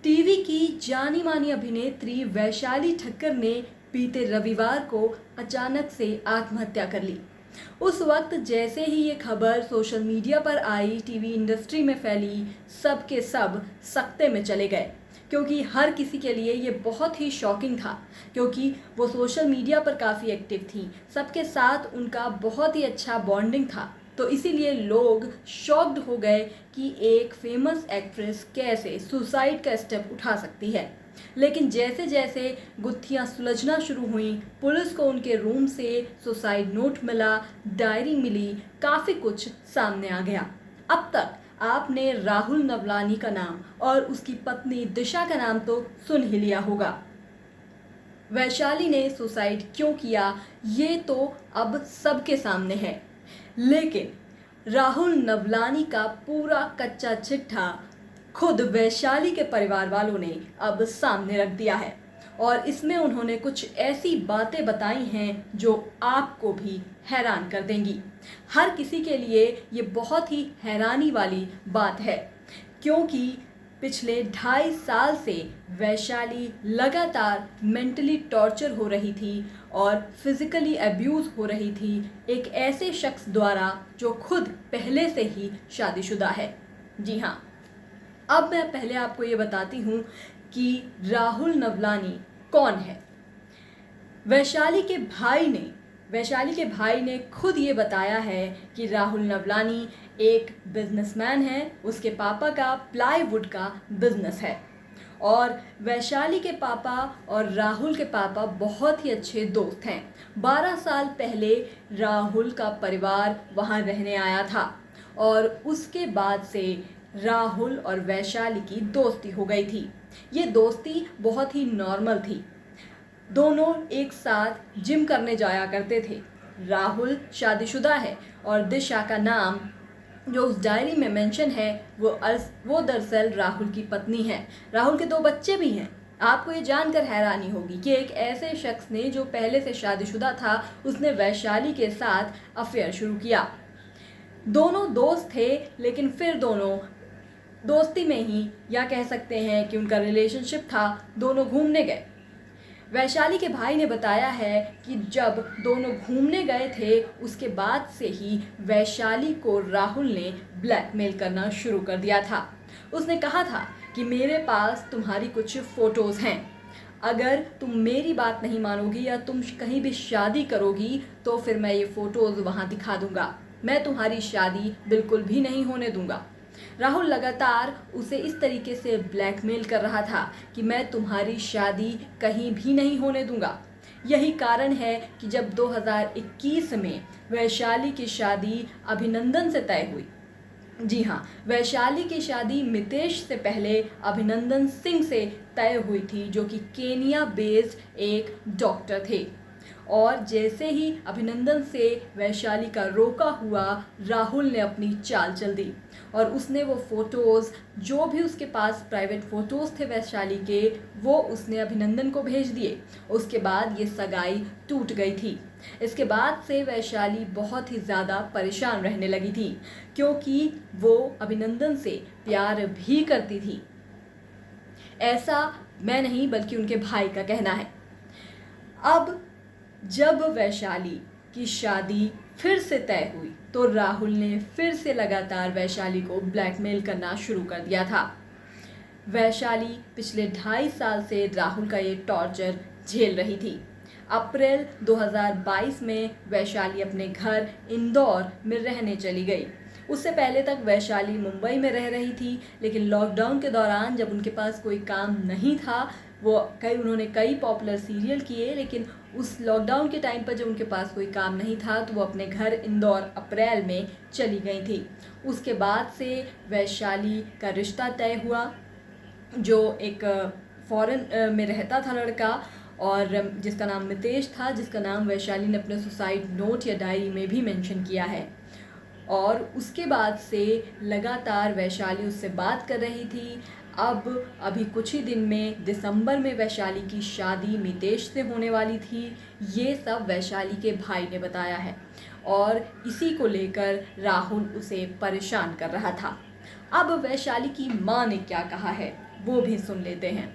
TV की जानी मानी अभिनेत्री वैशाली ठक्कर ने बीते रविवार को अचानक से आत्महत्या कर ली। उस वक्त जैसे ही ये खबर सोशल मीडिया पर आई, टीवी इंडस्ट्री में फैली, सब के सब सकते में चले गए, क्योंकि हर किसी के लिए ये बहुत ही शॉकिंग था। क्योंकि वो सोशल मीडिया पर काफ़ी एक्टिव थी, सबके साथ उनका बहुत ही अच्छा बॉन्डिंग था। तो इसीलिए लोग शॉक्ड हो गए कि एक फेमस एक्ट्रेस कैसे सुसाइड का स्टेप उठा सकती है। लेकिन जैसे जैसे गुत्थियां सुलझना शुरू हुई, पुलिस को उनके रूम से सुसाइड नोट मिला, डायरी मिली, काफ़ी कुछ सामने आ गया। अब तक आपने राहुल नवलानी का नाम और उसकी पत्नी दिशा का नाम तो सुन ही लिया होगा। वैशाली ने सुसाइड क्यों किया, ये तो अब सबके सामने है। लेकिन राहुल नवलानी का पूरा कच्चा चिट्ठा खुद वैशाली के परिवार वालों ने अब सामने रख दिया है, और इसमें उन्होंने कुछ ऐसी बातें बताई हैं जो आपको भी हैरान कर देंगी। हर किसी के लिए ये बहुत ही हैरानी वाली बात है, क्योंकि पिछले 2.5 साल से वैशाली लगातार मेंटली टॉर्चर हो रही थी और फिजिकली अब्यूज़ हो रही थी एक ऐसे शख्स द्वारा जो खुद पहले से ही शादीशुदा है। जी हाँ, अब मैं पहले आपको ये बताती हूँ कि राहुल नवलानी कौन है। वैशाली के भाई ने खुद ये बताया है कि राहुल नवलानी एक बिजनेसमैन है। उसके पापा का प्लाईवुड का बिजनेस है, और वैशाली के पापा और राहुल के पापा बहुत ही अच्छे दोस्त हैं। 12 साल पहले राहुल का परिवार वहाँ रहने आया था, और उसके बाद से राहुल और वैशाली की दोस्ती हो गई थी। ये दोस्ती बहुत ही नॉर्मल थी। दोनों एक साथ जिम करने जाया करते थे। राहुल शादीशुदा है, और दिशा का नाम जो उस डायरी में मेंशन है वो दरअसल राहुल की पत्नी है। राहुल के 2 बच्चे भी हैं। आपको ये जानकर हैरानी होगी कि एक ऐसे शख्स ने जो पहले से शादीशुदा था, उसने वैशाली के साथ अफेयर शुरू किया। दोनों दोस्त थे, लेकिन फिर दोनों दोस्ती में ही, या कह सकते हैं कि उनका रिलेशनशिप था, दोनों घूमने गए। वैशाली के भाई ने बताया है कि जब दोनों घूमने गए थे, उसके बाद से ही वैशाली को राहुल ने ब्लैकमेल करना शुरू कर दिया था। उसने कहा था कि मेरे पास तुम्हारी कुछ फ़ोटोज़ हैं, अगर तुम मेरी बात नहीं मानोगी या तुम कहीं भी शादी करोगी तो फिर मैं ये फ़ोटोज़ वहाँ दिखा दूँगा। मैं तुम्हारी शादी बिल्कुल भी नहीं होने दूँगा। राहुल लगातार उसे इस तरीके से ब्लैकमेल कर रहा था कि मैं तुम्हारी शादी कहीं भी नहीं होने दूंगा। यही कारण है कि जब 2021 में वैशाली की शादी अभिनंदन से तय हुई, जी हाँ, वैशाली की शादी मितेश से पहले अभिनंदन सिंह से तय हुई थी, जो कि केनिया बेस्ड एक डॉक्टर थे। और जैसे ही अभिनंदन से वैशाली का रोका हुआ, राहुल ने अपनी चाल चल दी, और उसने वो फ़ोटोज़, जो भी उसके पास प्राइवेट फ़ोटोज़ थे वैशाली के, वो उसने अभिनंदन को भेज दिए। उसके बाद ये सगाई टूट गई थी। इसके बाद से वैशाली बहुत ही ज़्यादा परेशान रहने लगी थी, क्योंकि वो अभिनंदन से प्यार भी करती थी। ऐसा मैं नहीं, बल्कि उनके भाई का कहना है। अब जब वैशाली की शादी फिर से तय हुई, तो राहुल ने फिर से लगातार वैशाली को ब्लैकमेल करना शुरू कर दिया था। वैशाली पिछले 2.5 साल से राहुल का ये टॉर्चर झेल रही थी। अप्रैल 2022 में वैशाली अपने घर इंदौर में रहने चली गई। उससे पहले तक वैशाली मुंबई में रह रही थी, लेकिन लॉकडाउन के दौरान जब उनके पास कोई काम नहीं था, उन्होंने कई पॉपुलर सीरियल किए, लेकिन उस लॉकडाउन के टाइम पर जब उनके पास कोई काम नहीं था, तो वो अपने घर इंदौर अप्रैल में चली गई थी। उसके बाद से वैशाली का रिश्ता तय हुआ, जो एक फॉरेन में रहता था लड़का, और जिसका नाम मितेश था, जिसका नाम वैशाली ने अपने सुसाइड नोट या डायरी में भी मेंशन किया है। और उसके बाद से लगातार वैशाली उससे बात कर रही थी। अभी कुछ ही दिन में दिसंबर में वैशाली की शादी मितेश से होने वाली थी। ये सब वैशाली के भाई ने बताया है, और इसी को लेकर राहुल उसे परेशान कर रहा था। अब वैशाली की माँ ने क्या कहा है, वो भी सुन लेते हैं।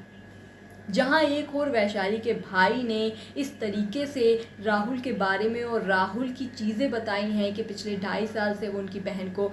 जहाँ एक और वैशाली के भाई ने इस तरीके से राहुल के बारे में और राहुल की चीज़ें बताई हैं कि पिछले 2.5 साल से वो उनकी बहन को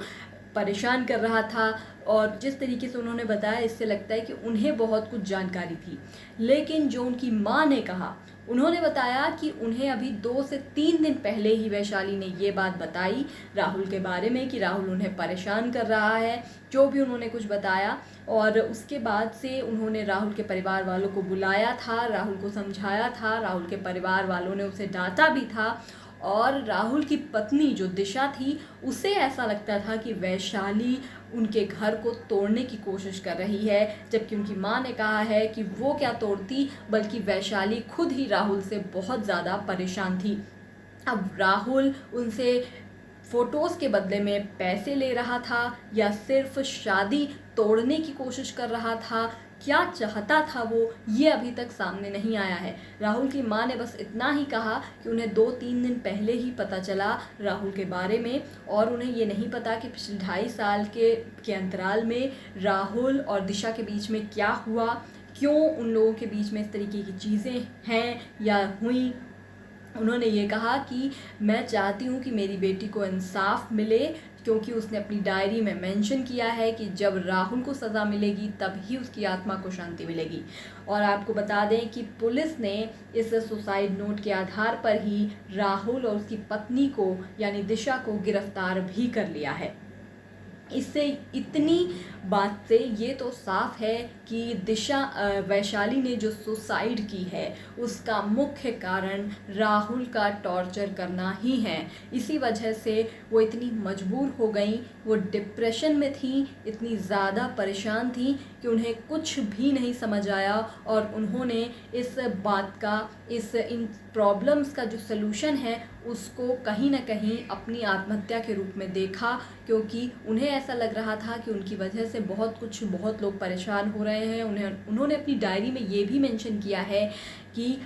परेशान कर रहा था, और जिस तरीके से उन्होंने बताया इससे लगता है कि उन्हें बहुत कुछ जानकारी थी। लेकिन जो उनकी माँ ने कहा, उन्होंने बताया कि उन्हें अभी 2 से 3 दिन पहले ही वैशाली ने ये बात बताई राहुल के बारे में कि राहुल उन्हें परेशान कर रहा है, जो भी उन्होंने कुछ बताया। और उसके बाद से उन्होंने राहुल के परिवार वालों को बुलाया था, राहुल को समझाया था, राहुल के परिवार वालों ने उसे डांटा भी था। और राहुल की पत्नी जो दिशा थी, उसे ऐसा लगता था कि वैशाली उनके घर को तोड़ने की कोशिश कर रही है, जबकि उनकी माँ ने कहा है कि वो क्या तोड़ती, बल्कि वैशाली खुद ही राहुल से बहुत ज़्यादा परेशान थी। अब राहुल उनसे फ़ोटोज़ के बदले में पैसे ले रहा था या सिर्फ शादी तोड़ने की कोशिश कर रहा था, क्या चाहता था वो, ये अभी तक सामने नहीं आया है। राहुल की माँ ने बस इतना ही कहा कि उन्हें 2-3 दिन पहले ही पता चला राहुल के बारे में, और उन्हें ये नहीं पता कि पिछले 2.5 साल के अंतराल में राहुल और दिशा के बीच में क्या हुआ, क्यों उन लोगों के बीच में इस तरीके की चीज़ें हैं या हुई। उन्होंने ये कहा कि मैं चाहती हूँ कि मेरी बेटी को इंसाफ मिले, क्योंकि उसने अपनी डायरी में मेंशन किया है कि जब राहुल को सज़ा मिलेगी तब ही उसकी आत्मा को शांति मिलेगी। और आपको बता दें कि पुलिस ने इस सुसाइड नोट के आधार पर ही राहुल और उसकी पत्नी को यानी दिशा को गिरफ्तार भी कर लिया है। इससे इतनी बात से ये तो साफ है कि दिशा वैशाली ने जो सुसाइड की है उसका मुख्य कारण राहुल का टॉर्चर करना ही है। इसी वजह से वो इतनी मजबूर हो गई, वो डिप्रेशन में थी, इतनी ज़्यादा परेशान थी कि उन्हें कुछ भी नहीं समझ आया, और उन्होंने इस बात का इन प्रॉब्लम्स का जो सलूशन है उसको कहीं ना कहीं अपनी आत्महत्या के रूप में देखा, क्योंकि उन्हें ऐसा लग रहा था कि उनकी वजह से बहुत लोग परेशान हो रहे हैं। उन्होंने अपनी डायरी में ये भी मेंशन किया है कि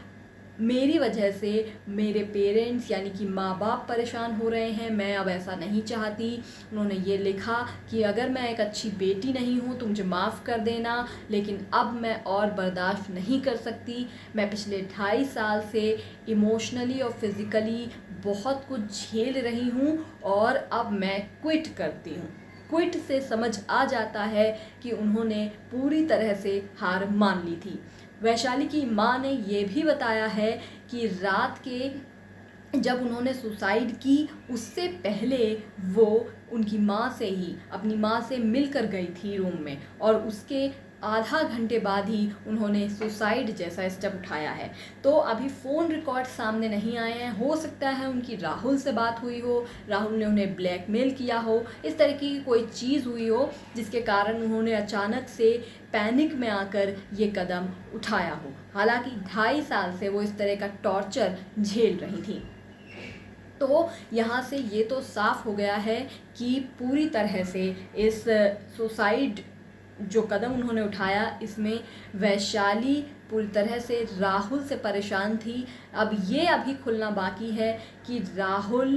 मेरी वजह से मेरे पेरेंट्स यानी कि माँ बाप परेशान हो रहे हैं, मैं अब ऐसा नहीं चाहती। उन्होंने ये लिखा कि अगर मैं एक अच्छी बेटी नहीं हूँ तो मुझे माफ़ कर देना, लेकिन अब मैं और बर्दाश्त नहीं कर सकती। मैं पिछले 2.5 साल से इमोशनली और फिज़िकली बहुत कुछ झेल रही हूँ, और अब मैं क्विट करती हूँ। क्विट से समझ आ जाता है कि उन्होंने पूरी तरह से हार मान ली थी। वैशाली की माँ ने ये भी बताया है कि रात के जब उन्होंने सुसाइड की उससे पहले वो उनकी माँ से ही अपनी माँ से मिलकर गई थी रूम में, और उसके आधा घंटे बाद ही उन्होंने सुसाइड जैसा स्टेप उठाया है। तो अभी फ़ोन रिकॉर्ड सामने नहीं आए हैं, हो सकता है उनकी राहुल से बात हुई हो, राहुल ने उन्हें ब्लैकमेल किया हो, इस तरह की कोई चीज़ हुई हो जिसके कारण उन्होंने अचानक से पैनिक में आकर ये कदम उठाया हो। हालांकि 2.5 साल से वो इस तरह का टॉर्चर झेल रही थी। तो यहाँ से ये तो साफ हो गया है कि पूरी तरह से इस सुसाइड जो कदम उन्होंने उठाया इसमें वैशाली पूरी तरह से राहुल से परेशान थी। अब ये अभी खुलना बाकी है कि राहुल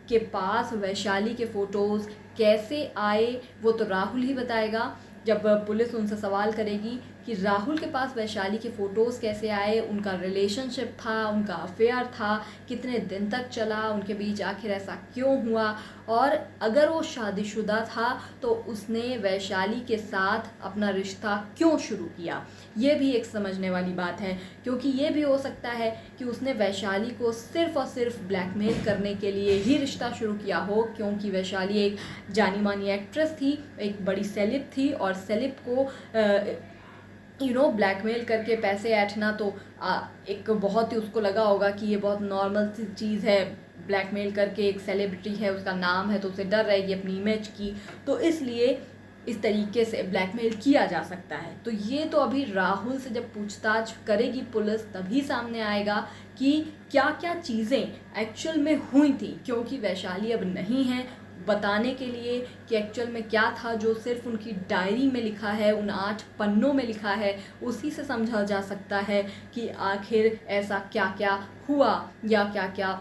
के पास वैशाली के फ़ोटोज़ कैसे आए, वो तो राहुल ही बताएगा। जब पुलिस उनसे सवाल करेगी कि राहुल के पास वैशाली के फ़ोटोज़ कैसे आए, उनका रिलेशनशिप था, उनका अफेयर था, कितने दिन तक चला, उनके बीच आखिर ऐसा क्यों हुआ, और अगर वो शादीशुदा था तो उसने वैशाली के साथ अपना रिश्ता क्यों शुरू किया। ये भी एक समझने वाली बात है, क्योंकि ये भी हो सकता है कि उसने वैशाली को सिर्फ़ और सिर्फ ब्लैकमेल करने के लिए ही रिश्ता शुरू किया हो, क्योंकि वैशाली एक जानी मानी एक्ट्रेस थी, एक बड़ी सेलिब थी, और सेलिब को ब्लैकमेल करके पैसे ऐंठना तो एक बहुत ही उसको लगा होगा कि ये बहुत नॉर्मल सी चीज़ है। ब्लैकमेल करके एक सेलिब्रिटी है, उसका नाम है, तो उसे डर रहेगी अपनी इमेज की, तो इसलिए इस तरीके से ब्लैकमेल किया जा सकता है। तो ये तो अभी राहुल से जब पूछताछ करेगी पुलिस तभी सामने आएगा कि क्या क्या चीज़ें एक्चुअल में हुई थी, क्योंकि वैशाली अब नहीं है बताने के लिए कि एक्चुअल में क्या था। जो सिर्फ उनकी डायरी में लिखा है, उन 8 पन्नों में लिखा है, उसी से समझा जा सकता है कि आखिर ऐसा क्या क्या हुआ या क्या क्या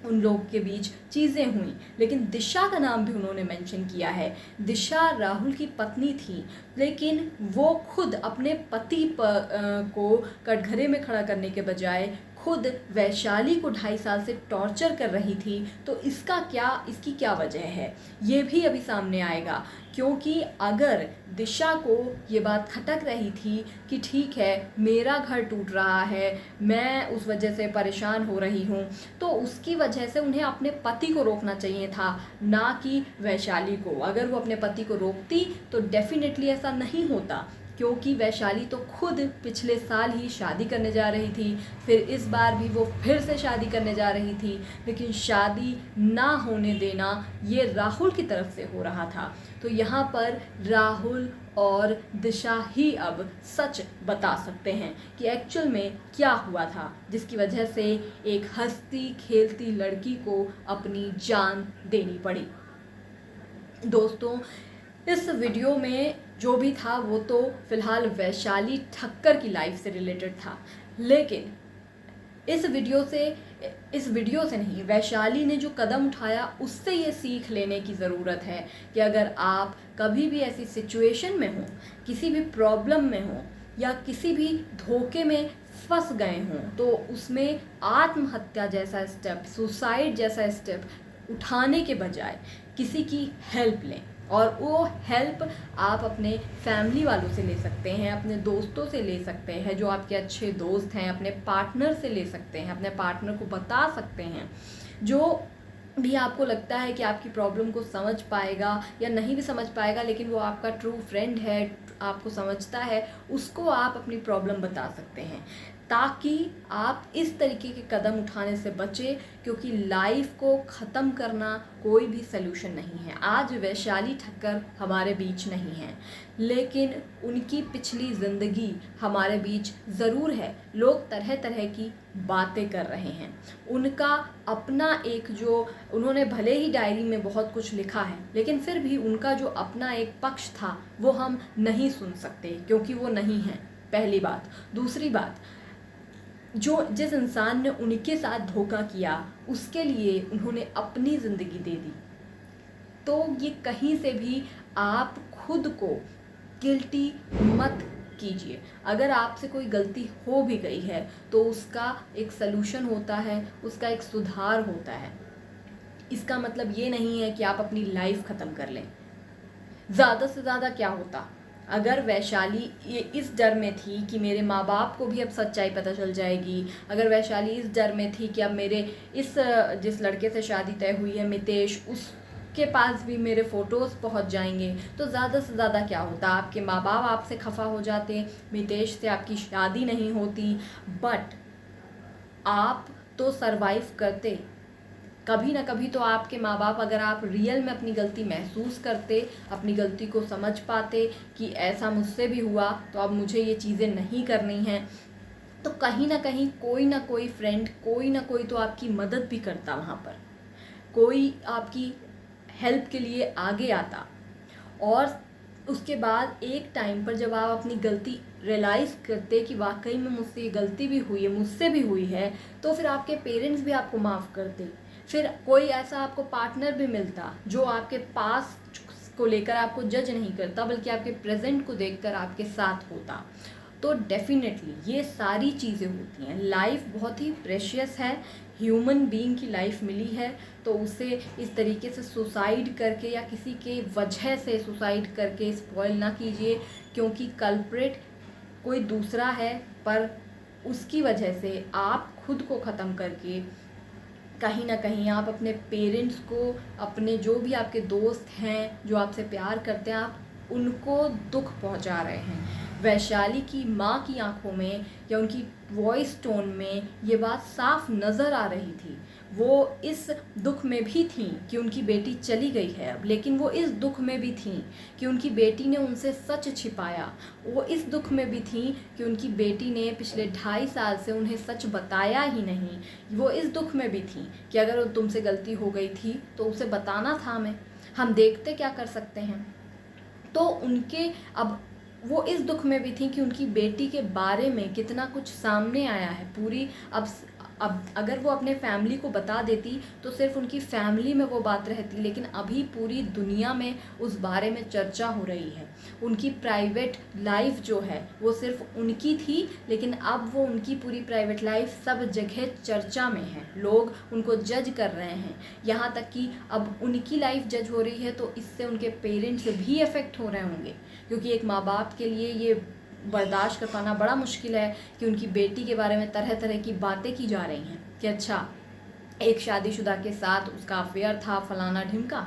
उन लोगों के बीच चीज़ें हुई, लेकिन दिशा का नाम भी उन्होंने मेंशन किया है। दिशा राहुल की पत्नी थी, लेकिन वो खुद अपने पति को कटघरे में खड़ा करने के बजाय खुद वैशाली को 2.5 साल से टॉर्चर कर रही थी। तो इसकी क्या वजह है, ये भी अभी सामने आएगा। क्योंकि अगर दिशा को ये बात खटक रही थी कि ठीक है, मेरा घर टूट रहा है, मैं उस वजह से परेशान हो रही हूँ, तो उसकी वजह से उन्हें अपने पति को रोकना चाहिए था, ना कि वैशाली को। अगर वो अपने पति को रोकती तो डेफिनेटली ऐसा नहीं होता, क्योंकि वैशाली तो खुद पिछले साल ही शादी करने जा रही थी, फिर इस बार भी वो फिर से शादी करने जा रही थी, लेकिन शादी ना होने देना ये राहुल की तरफ से हो रहा था। तो यहाँ पर राहुल और दिशा ही अब सच बता सकते हैं कि एक्चुअल में क्या हुआ था, जिसकी वजह से एक हंसती खेलती लड़की को अपनी जान देनी पड़ी। दोस्तों, इस वीडियो में जो भी था वो तो फिलहाल वैशाली ठक्कर की लाइफ से रिलेटेड था, लेकिन इस वीडियो से नहीं, वैशाली ने जो कदम उठाया उससे ये सीख लेने की ज़रूरत है कि अगर आप कभी भी ऐसी सिचुएशन में हो, किसी भी प्रॉब्लम में हो या किसी भी धोखे में फंस गए हों, तो उसमें आत्महत्या जैसा स्टेप, सुसाइड जैसा स्टेप उठाने के बजाय किसी की हेल्प लें। और वो हेल्प आप अपने फैमिली वालों से ले सकते हैं, अपने दोस्तों से ले सकते हैं, जो आपके अच्छे दोस्त हैं, अपने पार्टनर से ले सकते हैं, अपने पार्टनर को बता सकते हैं, जो भी आपको लगता है कि आपकी प्रॉब्लम को समझ पाएगा या नहीं भी समझ पाएगा, लेकिन वो आपका ट्रू फ्रेंड है, आपको समझता है, उसको आप अपनी प्रॉब्लम बता सकते हैं, ताकि आप इस तरीके के कदम उठाने से बचें। क्योंकि लाइफ को ख़त्म करना कोई भी सलूशन नहीं है। आज वैशाली ठक्कर हमारे बीच नहीं है, लेकिन उनकी पिछली ज़िंदगी हमारे बीच ज़रूर है। लोग तरह तरह की बातें कर रहे हैं, उनका अपना एक जो उन्होंने भले ही डायरी में बहुत कुछ लिखा है, लेकिन फिर भी उनका जो अपना एक पक्ष था वो हम नहीं सुन सकते, क्योंकि वो नहीं है, पहली बात। दूसरी बात, जिस इंसान ने उनके साथ धोखा किया उसके लिए उन्होंने अपनी ज़िंदगी दे दी। तो ये कहीं से भी आप खुद को गिल्टी मत कीजिए। अगर आपसे कोई गलती हो भी गई है तो उसका एक सलूशन होता है, उसका एक सुधार होता है। इसका मतलब ये नहीं है कि आप अपनी लाइफ ख़त्म कर लें। ज़्यादा से ज़्यादा क्या होता, अगर वैशाली ये इस डर में थी कि मेरे माँ बाप को भी अब सच्चाई पता चल जाएगी, अगर वैशाली इस डर में थी कि अब मेरे जिस लड़के से शादी तय हुई है मितेश, उसके पास भी मेरे फ़ोटोज़ पहुंच जाएंगे, तो ज़्यादा से ज़्यादा क्या होता, आपके माँ बाप आपसे खफा हो जाते, मितेश से आपकी शादी नहीं होती, बट आप तो सरवाइव करते। कभी ना कभी तो आपके माँ बाप, अगर आप रियल में अपनी गलती महसूस करते, अपनी गलती को समझ पाते कि ऐसा मुझसे भी हुआ तो अब मुझे ये चीज़ें नहीं करनी हैं, तो कहीं ना कोई फ्रेंड, कोई ना कोई तो आपकी मदद भी करता, वहाँ पर कोई आपकी हेल्प के लिए आगे आता। और उसके बाद एक टाइम पर जब आप अपनी गलती रियलाइज़ करते कि वाकई में मुझसे ये गलती भी हुई है, मुझसे भी हुई है, तो फिर आपके पेरेंट्स भी आपको माफ़ करते। फिर कोई ऐसा आपको पार्टनर भी मिलता जो आपके पास को लेकर आपको जज नहीं करता, बल्कि आपके प्रेजेंट को देखकर आपके साथ होता। तो डेफिनेटली ये सारी चीज़ें होती हैं। लाइफ बहुत ही प्रेशियस है, ह्यूमन बीइंग की लाइफ मिली है, तो उसे इस तरीके से सुसाइड करके या किसी के वजह से सुसाइड करके स्पॉइल ना कीजिए, क्योंकि कल्प्रिट कोई दूसरा है, पर उसकी वजह से आप खुद को ख़त्म करके कहीं ना कहीं आप अपने पेरेंट्स को, अपने जो भी आपके दोस्त हैं जो आपसे प्यार करते हैं, आप उनको दुख पहुंचा रहे हैं। वैशाली की माँ की आंखों में या उनकी वॉइस टोन में ये बात साफ नज़र आ रही थी। वो इस दुख में भी थी कि उनकी बेटी चली गई है अब, लेकिन वो इस दुख में भी थी कि उनकी बेटी ने उनसे सच छिपाया। वो इस दुख में भी थी कि उनकी बेटी ने पिछले 2.5 साल से उन्हें सच बताया ही नहीं। वो इस दुख में भी थी कि अगर तुमसे गलती हो गई थी तो उसे बताना था, हम देखते क्या कर सकते हैं। तो उनके अब वो इस दुख में भी थी कि उनकी बेटी के बारे में कितना कुछ सामने आया है। पूरी अब अब अगर वो अपने फैमिली को बता देती तो सिर्फ उनकी फैमिली में वो बात रहती, लेकिन अभी पूरी दुनिया में उस बारे में चर्चा हो रही है। उनकी प्राइवेट लाइफ जो है वो सिर्फ उनकी थी, लेकिन अब वो उनकी पूरी प्राइवेट लाइफ सब जगह चर्चा में है। लोग उनको जज कर रहे हैं, यहाँ तक कि अब उनकी लाइफ जज हो रही है तो इससे उनके पेरेंट्स भी अफेक्ट हो रहे होंगे, क्योंकि एक माँ बाप के लिए ये बर्दाश्त कर पाना बड़ा मुश्किल है कि उनकी बेटी के बारे में तरह तरह की बातें की जा रही हैं कि अच्छा एक शादीशुदा के साथ उसका अफेयर था, फलाना ढिमका।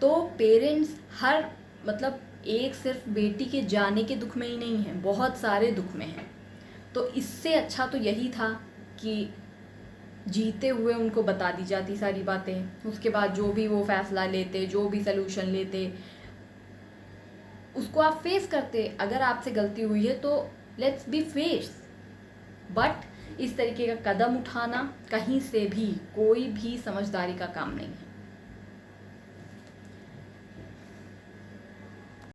तो पेरेंट्स हर मतलब एक सिर्फ बेटी के जाने के दुख में ही नहीं है, बहुत सारे दुख में हैं। तो इससे अच्छा तो यही था कि जीते हुए उनको बता दी जाती सारी बातें, उसके बाद जो भी वो फैसला लेते, जो भी सलूशन लेते, उसको आप फेस करते। अगर आपसे गलती हुई है तो लेट्स बी फेस, बट इस तरीके का कदम उठाना कहीं से भी कोई भी समझदारी का काम नहीं है।